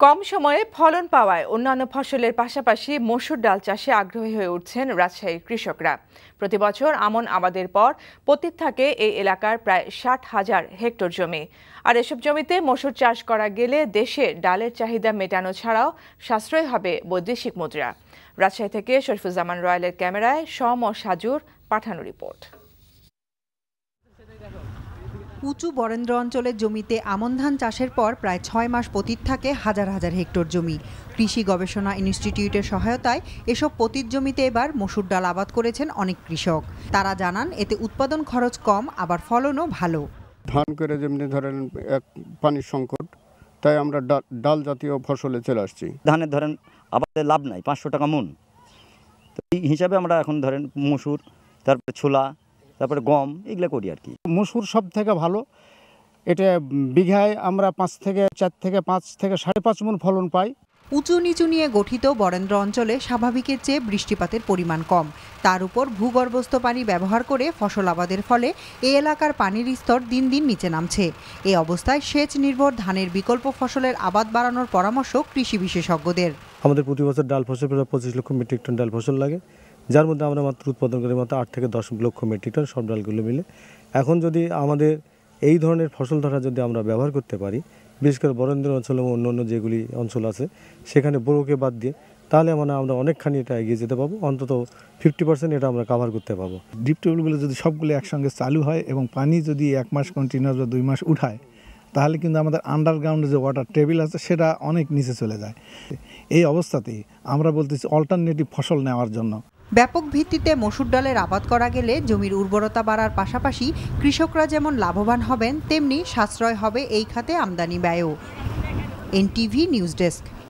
কম সময়ে ফলন পাওয়ায় অন্যান্য ফসলের পাশাপাশি মসুর ডাল চাষে আগ্রহী হয়ে উঠছেন রাজশাহীর কৃষকরা। প্রতি বছর আমন আবাদের পর পতিত থাকে এই এলাকার প্রায় 60,000 হেক্টর জমি। আর এসব জমিতে মসুর চাষ করা গেলে দেশে ডালের চাহিদা মেটানো ছাড়াও সাশ্রয় হবে বৈদেশিক মুদ্রা। রাজশাহী থেকে শরীফুজ্জামান রয়েলের ক্যামেরায় সম ও সাজুর পাঠানো রিপোর্ট। উঁচু বরেন্দ্র অঞ্চলের জমিতে আমন ধান চাষের পর প্রায় 6 মাস পতিত থাকে হাজার হাজার হেক্টর জমি। কৃষি গবেষণা ইনস্টিটিউটের সহায়তায় এসব পতিত জমিতে এবার মসুর ডাল আবাদ করেছেন অনেক কৃষক। তারা জানান এতে উৎপাদন খরচ কম, আবার ফলনও ভালো। ধান করে যেমনি ধরেন এক পানির সংকট, তাই আমরা ডাল জাতীয় ফসলে চলে আসছি। ধানের ধরেন আবাদে লাভ নাই, 500 টাকা মন। তো এই হিসাবে আমরা এখন ধরেন মসুর, তারপরে ছোলা, তারপরে গম এগুলো করি আর কি। মসুর সব থেকে ভালো, এটা বিঘায় আমরা 4 থেকে 5 থেকে 5.5 মণ ফলন পাই। উঁচু নিচু নিয়ে গঠিত বরেন্দ্র অঞ্চলে স্বাভাবিকের চেয়ে বৃষ্টিপাতের পরিমাণ কম। তার উপর ভূগর্ভস্থ পানি ব্যবহার করে ফসল আবাদের ফলে এই এলাকার পানির স্তর দিন দিন নিচে নামছে। এই অবস্থায় সেচ নির্ভর ধানের বিকল্প ফসলের আবাদ বাড়ানোর পরামর্শ কৃষি বিশেষজ্ঞদের। আমাদের প্রতি বছর ডাল ফসল প্রায় 25 লক্ষ মেট্রিক টন ডাল ফসল লাগে, যার মধ্যে আমরা মাত্র উৎপাদন করি মাত্র 8 থেকে 10 লক্ষ মেট্রিক টন সব ডালগুলো মিলে। এখন যদি আমাদের এই ধরনের ফসল ধরা যদি আমরা ব্যবহার করতে পারি, বিশেষ করে বরেন্দ্র অঞ্চল এবং অন্যান্য যেগুলি অঞ্চল আছে সেখানে বোরোকে বাদ দিয়ে, তাহলে আমরা অনেকখানি এটা এগিয়ে যেতে পারবো। অন্তত 50% এটা আমরা কাভার করতে পারবো। ডিপ টিউবগুলো যদি সবগুলো একসঙ্গে চালু হয় এবং পানি যদি 1 মাস কন্টিনিউয়াস বা 2 মাস উঠায়, তাহলে কিন্তু আমাদের আন্ডারগ্রাউন্ডে যে ওয়াটার টেবিল আছে সেটা অনেক নিচে চলে যায়। এই অবস্থাতেই আমরা বলতেছি অল্টারনেটিভ ফসল নেওয়ার জন্য। ব্যাপক ভিত্তিতে মসুর ডালের আবাদ করা গেলে জমির উর্বরতা বাড়ার পাশাপাশি কৃষকরা যেমন লাভবান হবেন, তেমনি সাশ্রয় হবে এই খাতে আমদানি ব্যয়ও। NTV news desk.